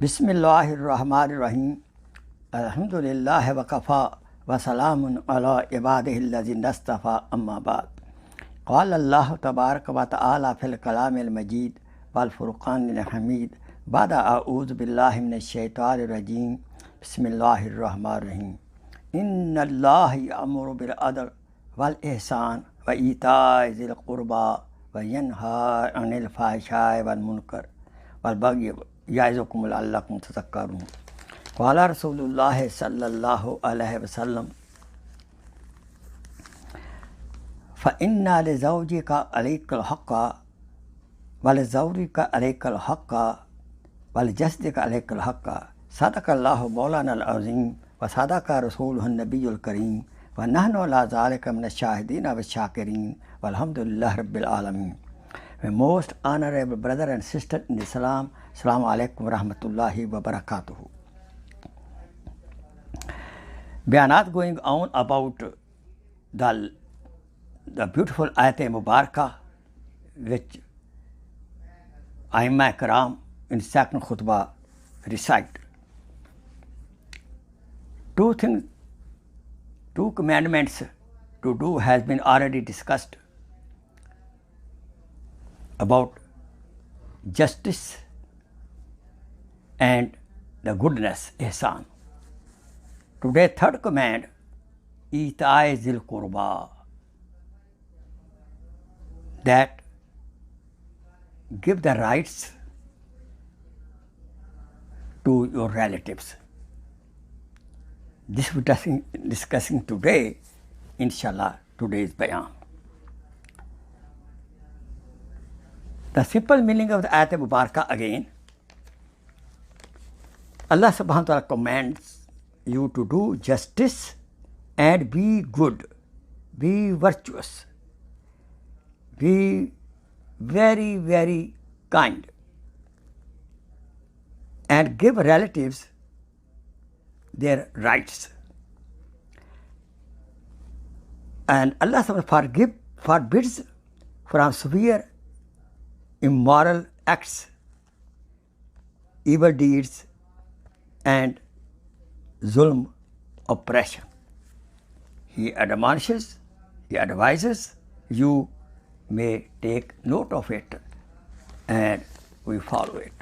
बिस्मिल्लाहिर्रहमानिर्रहीम अल्हम्दुलिल्लाहि वकफ़ा वसलामुन अला इबादिहिल्लज़ीना इस्तफ़ा अम्मा बाद क़ाल अल्लाहु तबारक व तआला फ़िल कलामिल मजीद वल फ़ुरक़ानिल हमीद बाद अऊज़ु बिल्लाहि मिनश शैतानिर रजीम बिस्मिल्लाहिर्रहमानिर्रहीम इन्नल्लाह यअमुरु बिल अदल वल इहसान व ईताइ ज़िल क़ुरबा व यन्हा अनिल फ़ाहिशाइ वल मुनकर वल बग़य याइज़ुकुम लअल्लकुम तज़क्करून क़ाला रसूलुल्लाह सल्लल्लाहु अलैहि वसल्लम फ़इन्ना लिज़ौजिका अलैकल हक़्क़ व लिज़ौजिका अलैकल हक़्क़ व लिजसदिका अलैकल हक़्क़ सदक़ल्लाहु मौलानल अज़ीम व सदक़ रसूलुहुन नबियुल करीम व नहनु अला ज़ालिका मिनश शाहिदीन व शाकिरीन वल्हम्दुलिल्लाहि रब्बिल आलमीन। My most honorable brother and sister in Islam, Assalamu alaikum wa rahmatullahi wa barakatuhu. We are not going on about the beautiful ayat Mubarakah which Aimma Karam in second khutbah recite. Two commandments to do has been already discussed about justice and the goodness, ihsan. Today, third command, Itai Zil Qurba, that give the rights to your relatives. This we are discussing today, inshallah, today's bayan. The simple meaning of the ayat Mubarakah again, Allah subhanahu wa ta'ala commands you to do justice and be good, be virtuous, be very, very kind, and give relatives their rights. And Allah subhanahu wa ta'ala forbids from severe immoral acts, evil deeds, and zulm, oppression. He admonishes, he advises, you may take note of it and we follow it.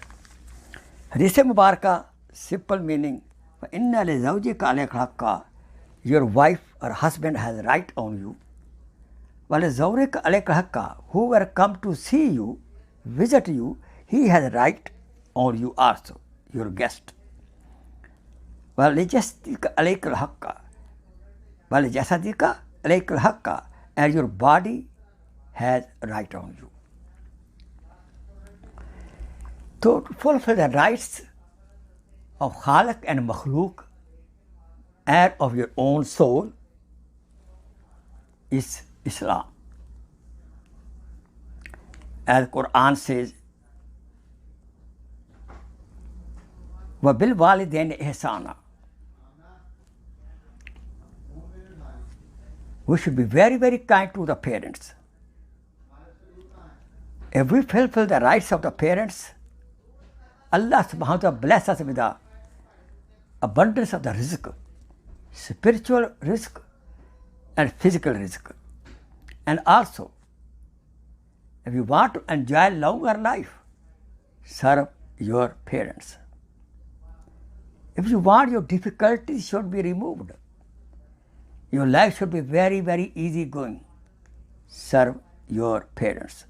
Hadith Mubarakah, simple meaning, inna li zawjika alayka haqqa, your wife or husband has right on you. Wa li zawrika alayka haqqa, whoever come to see you, visit you, he has right on you also, your guest. وَلِجَسَدِكَ عَلَيْكَ الْحَقَّ وَلِجَسَدِكَ عَلَيْكَ الْحَقَّ, and your body has right on you. To fulfill the rights of Khaliq and Makhluk and of your own soul is Islam. As Quran says, وَبِالْوَالِدَيْنِ إِحْسَانًا. We should be very, very kind to the parents. If we fulfill the rights of the parents, Allah subhanahu wa ta'ala bless us with the abundance of the rizq, spiritual rizq and physical rizq. And also, if you want to enjoy longer life, serve your parents. If you want your difficulties should be removed, your life should be very, very easy going, serve your parents.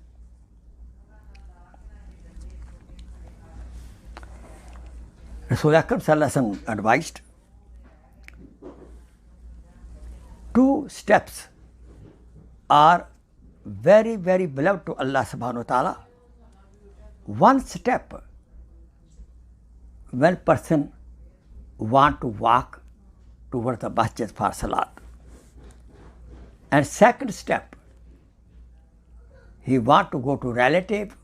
Rasul Akram Sallallahu Alaihi Wasallam advised, two steps are very, very beloved to Allah subhanahu wa ta'ala. One step, when person want to walk towards the masjid for salat. And second step, he want to go to relative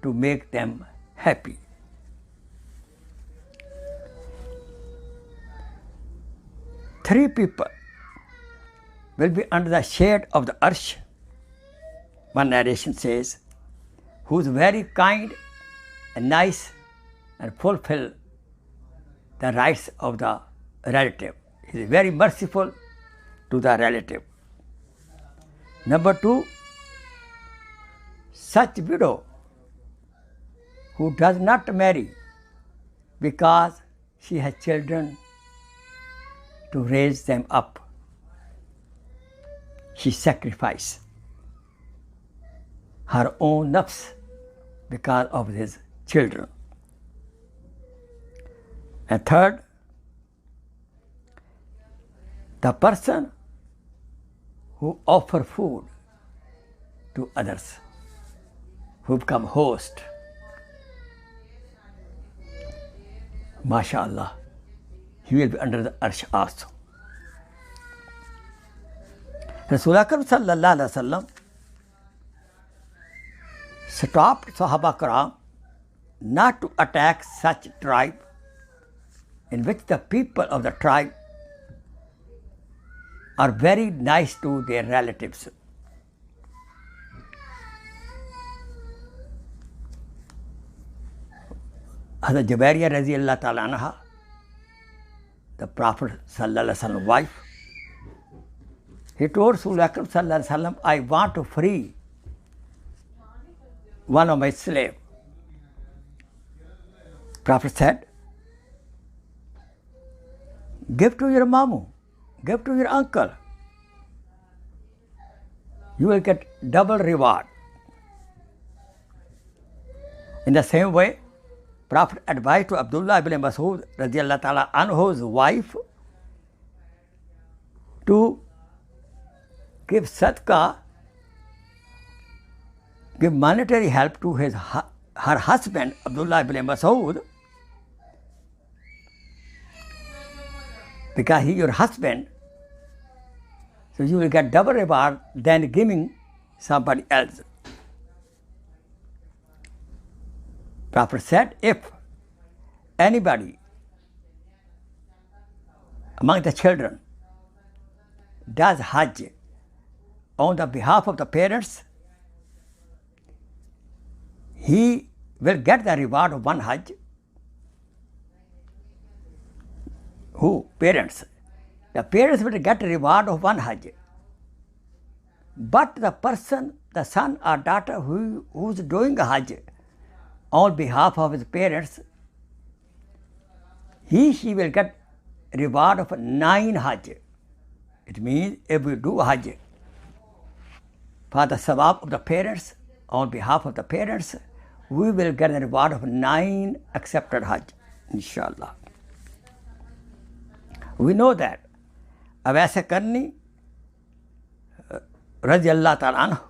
to make them happy. Three people will be under the shade of the arsh. One narration says, who is very kind and nice and fulfill the rights of the relative. He is very merciful to the relative. Number 2, such widow who does not marry because she has children to raise them up, she sacrifices her own nafs because of his children. And third, the person who offer food to others, who become host. MashaAllah, he will be under the arsh also. Rasulullah Akram sallallahu alaihi wasallam stopped Sahaba Karam not to attack such tribe in which the people of the tribe are very nice to their relatives. Hazrat Jubairiyah Raziyallahu Ta'ala Anha, the Prophet Sallallahu Alaihi Wasallam's wife, he told Rasulullah Akram Sallallahu Alaihi Wasallam, I want to free one of my slaves. Prophet said, give to your mamu, give to your uncle. You will get double reward. In the same way, Prophet advised to Abdullah ibn Mas'ud radiyallahu ta'ala anhu's wife to give sadaqah, give monetary help to her husband Abdullah ibn Mas'ud, because he is your husband, so you will get double reward than giving somebody else. Prophet said, if anybody among the children does Hajj on the behalf of the parents, he will get the reward of one Hajj. Who? Parents. The parents will get a reward of one Hajj. But the person, the son or daughter who is doing a Hajj on behalf of his parents, she will get reward of 9 Hajj. It means if we do Hajj for the sawab of the parents, on behalf of the parents, we will get a reward of 9 accepted Hajj, inshallah. We know that Awais Qarni radiyallahu ta'ala anhu,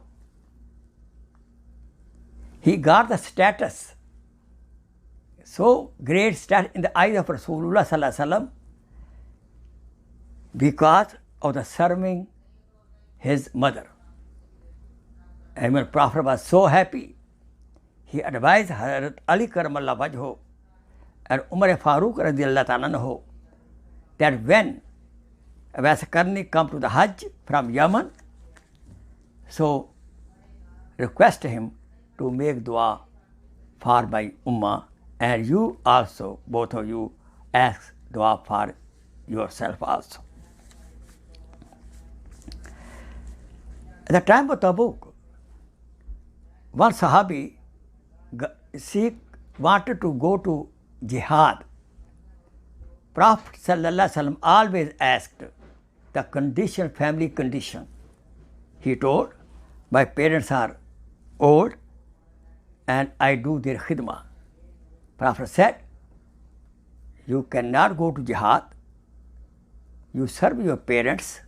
he got the status, so great status in the eyes of Rasulullah sallallahu alaihi wasallam because of the serving his mother. And when Prophet was so happy, he advised Hazrat Ali Karamallah Wajho and Umar Farooq radiyallahu ta'ala anhu that when Awais Qarni come to the Hajj from Yemen, so request him to make dua for my ummah, and you also, both of you, ask dua for yourself also. At the time of Tabuk, one Sahabi wanted to go to jihad. Prophet sallallahu alaihi wasallam always asked the condition, family condition. He told, my parents are old and I do their khidmah. Prophet said, you cannot go to jihad. You serve your parents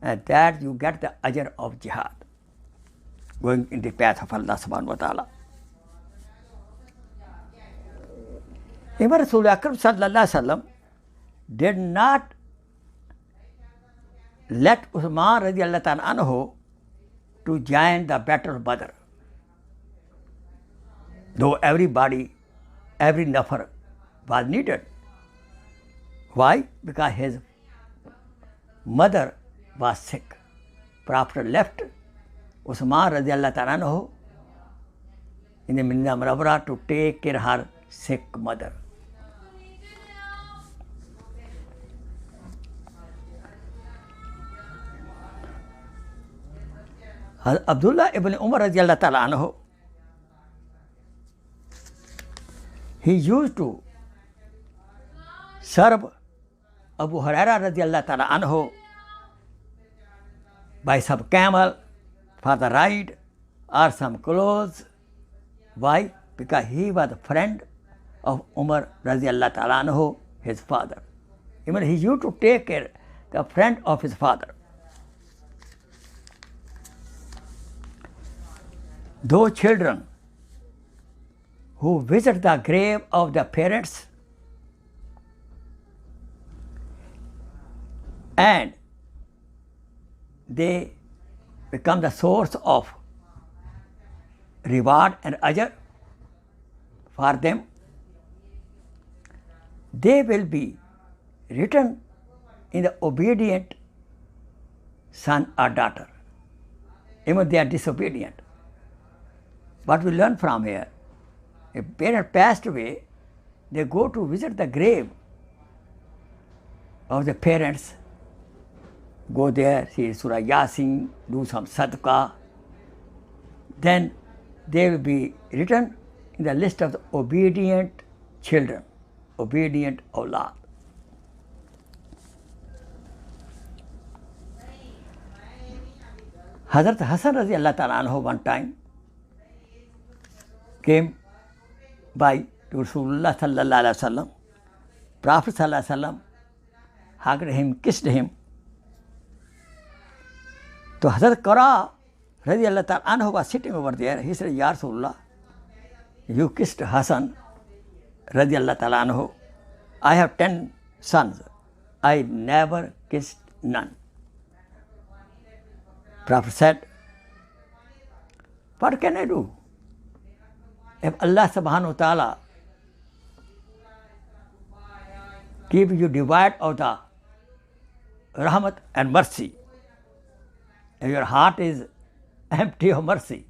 and that you get the ajr of jihad, going in the path of Allah subhanahu wa ta'ala. Even Rasulullah Akram sallallahu alaihi wasallam did not let Uthman radiyallahu ta'ala anhu to join the battle of Badr. Though everybody, every nafar was needed. Why? Because his mother was sick. Prophet left Uthman radiyallahu ta'ala anhu in the Medina Munawwara to take care of her sick mother. Abdullah ibn Umar radiallahu ta'ala anhu, he used to serve Abu Huraira radiallahu ta'ala anhu by some camel for the ride or some clothes. Why? Because he was a friend of Umar radiallahu ta'ala anhu, his father. Even he used to take care the friend of his father. Those children who visit the grave of their parents and they become the source of reward and ajr for them, they will be written in the obedient son or daughter, even they are disobedient. What we learn from here, a parent passed away, they go to visit the grave of the parents, go there, see Surah Yasin, do some sadaqah, then they will be written in the list of the obedient children, obedient awlad. Hazrat Hasan radiallahu ta'ala anhu one time came by to Rasulullah sallallahu alaihi wasallam. Prophet sallallahu alaihi wasallam hugged him, kissed him. So Hazrat Qara radiallahu ta'ala anhu was sitting over there. He said, Ya Rasulullah, you kissed Hasan radiallahu ta'ala anhu. I have 10 sons. I never kissed none. Prophet said, what can I do? If Allah subhanahu wa ta'ala give you divide of the rahmat and mercy, if your heart is empty of mercy,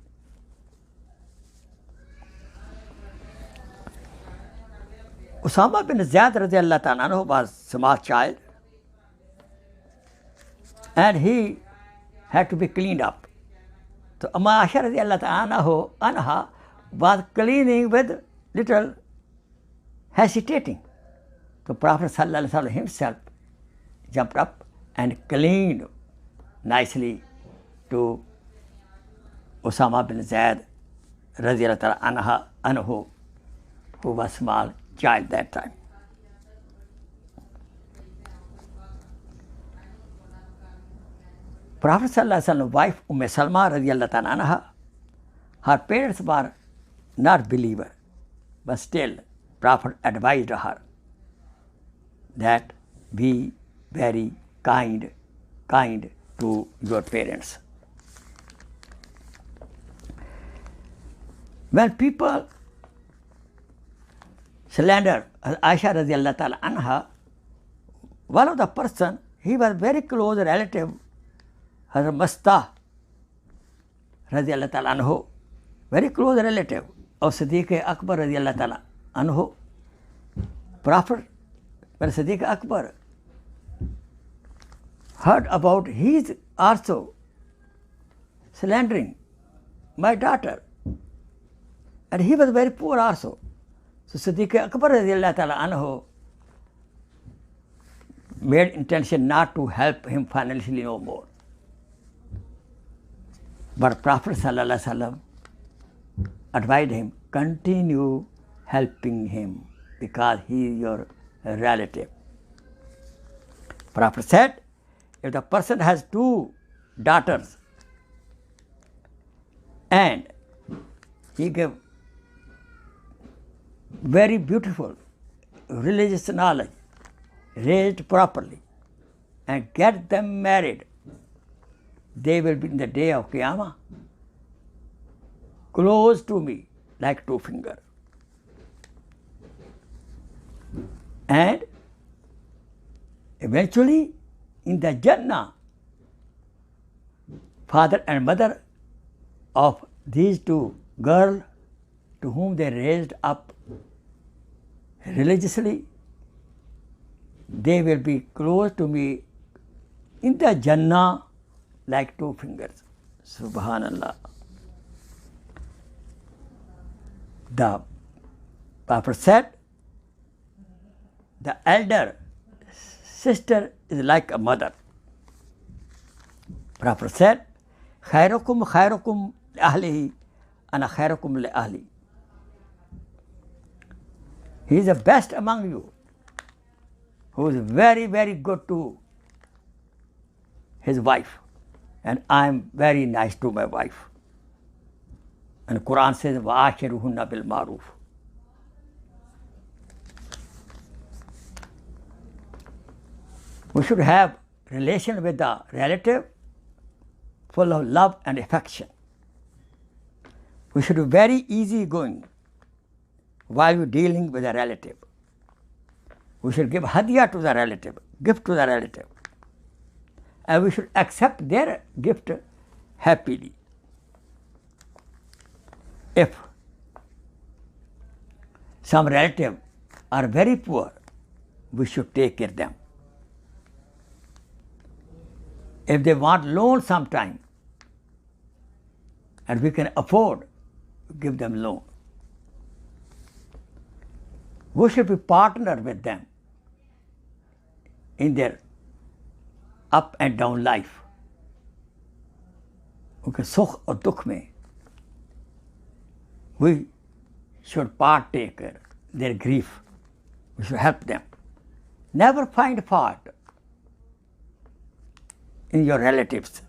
Usama bin Zayd radiallahu ta'ala anhu was a small child and he had to be cleaned up. So Amma Aisha radiallahu ta'ala anha was cleaning with little hesitating. So Prophet sallallahu alaihi wasallam himself jumped up and cleaned nicely to Usama bin Zayd radiallahu ta'ala anhu, who was small child that time. Prophet sallallahu alaihi wasallam's wife Salma radiallahu ta'ala anha, her parents were not believer, but still Prophet advised her that be very kind to your parents. When people slander Aisha radiallahu ta'ala anha, one of the person, he was very close relative, Hazrat Mastah radiallahu ta'ala anhu, very close relative of Siddiq Akbar radiallahu ta'ala anhu. Prophet, when Siddiq Akbar heard about his also slandering my daughter, and he was very poor also. So Siddiq Akbar radiallahu ta'ala anhu made intention not to help him financially no more. But Prophet sallallahu alaihi wasallam advised him, continue helping him because he is your relative. Prophet said, if the person has 2 daughters and he gave very beautiful religious knowledge, raised properly, and get them married, they will be in the day of Qiyamah close to me like 2 fingers. And eventually in the Jannah, father and mother of these 2 girls to whom they raised up religiously, they will be close to me in the Jannah like two fingers. Subhanallah. The Prophet said, the elder sister is like a mother. Prophet said, khairukum khairukum li ahlihi, ana khairukum li ahli. He is the best among you, who is very, very good to his wife, and I am very nice to my wife. And the Quran says, وَآشِرُهُنَّ بِالْمَعْرُوفِ. We should have relation with the relative full of love and affection. We should be very easygoing while we're dealing with a relative. We should give hadiyah to the relative, gift to the relative. And we should accept their gift happily. If some relative are very poor, we should take care of them. If they want loan sometime, and we can afford, give them loan. We should be partner with them in their up and down life. उनके सुख और दुख में we should partake their grief. We should help them. Never find fault in your relatives,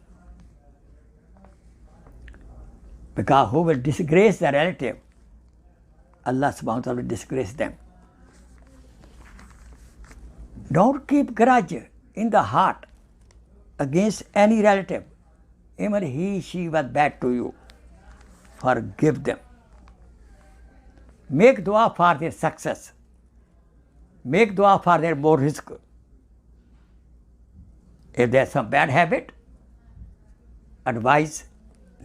because who will disgrace the relative, Allah subhanahu wa ta'ala will disgrace them. Don't keep grudge in the heart against any relative, even he, she was bad to you. Forgive them. Make dua for their success. Make dua for their more rizq. If there's some bad habit, advise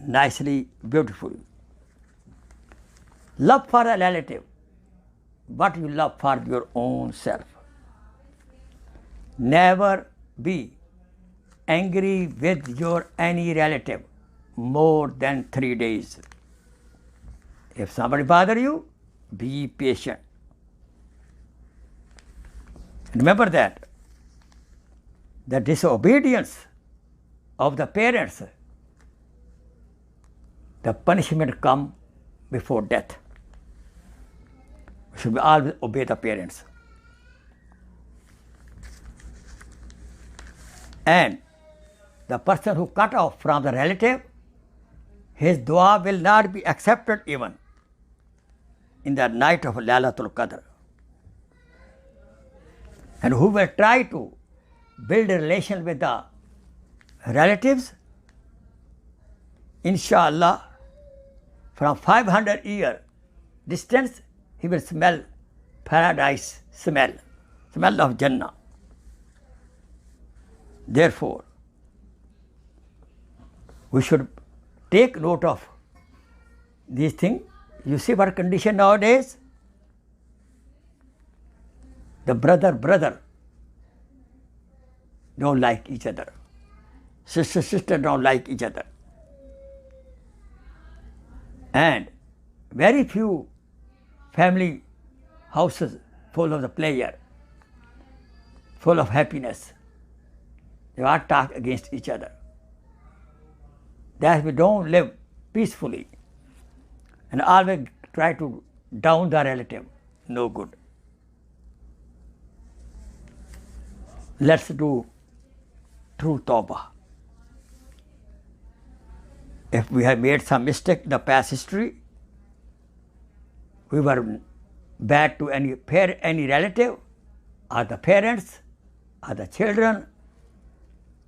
nicely, beautifully. Love for a relative, what you love for your own self. Never be angry with your any relative more than 3 days. If somebody bother you, be patient. Remember that the disobedience of the parents, the punishment come before death. We should always obey the parents. And the person who cut off from the relative, his dua will not be accepted even in the night of Laylatul Qadr. And who will try to build a relation with the relatives, inshallah, from 500 year distance, he will smell paradise smell of Jannah. Therefore, we should take note of these things. You see what condition nowadays? The brother don't like each other. Sister don't like each other. And very few family houses full of the pleasure, full of happiness. They all talk against each other. That we don't live peacefully and always try to down the relative. No good. Let's do true tawbah. If we have made some mistake in the past history, we were bad to any relative, or the parents, or the children,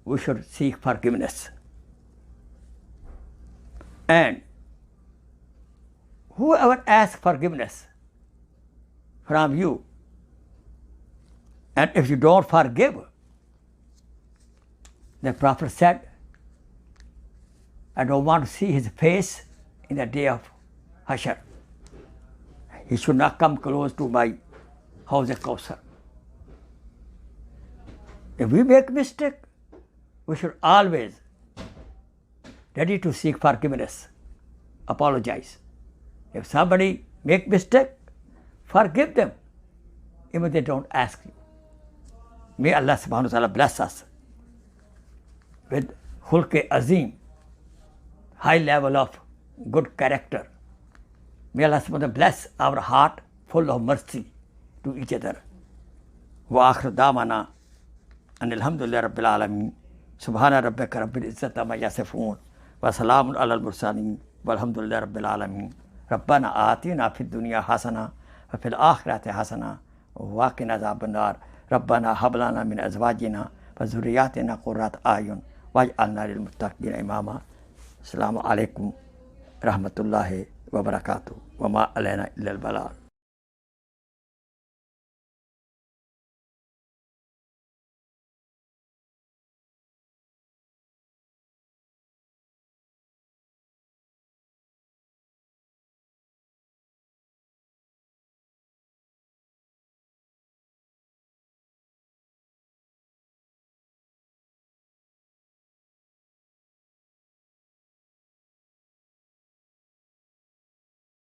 we should seek forgiveness. And whoever asks forgiveness from you, and if you don't forgive, the Prophet said, I don't want to see his face in the day of Hashar. He should not come close to my How's a Kausar? If we make mistake, we should always ready to seek forgiveness, apologize. If somebody make mistake, forgive them, even they don't ask you. May Allah subhanahu wa ta'ala bless us with khulq azim, high level of good character. May Allah subhanahu wa ta'ala bless our heart full of mercy to each other. Wa akhir da'wana and alhamdulillah rabbil alameen. Subhana rabbika rabbil izzati amma yasifun. Wa salamun alal mursalin. Walhamdulillah rabbil alameen. Rabbana atina fid dunya hasana wa fil akhirati hasana wa qina adhaban nar. Rabbana hab lana min azwajina wa zurriyatina qurrata a'yun waj'alna lil muttaqina imama. Assalamu alaikum rahmatullahi wa barakatuh. Wa ma alayna illa al balagh.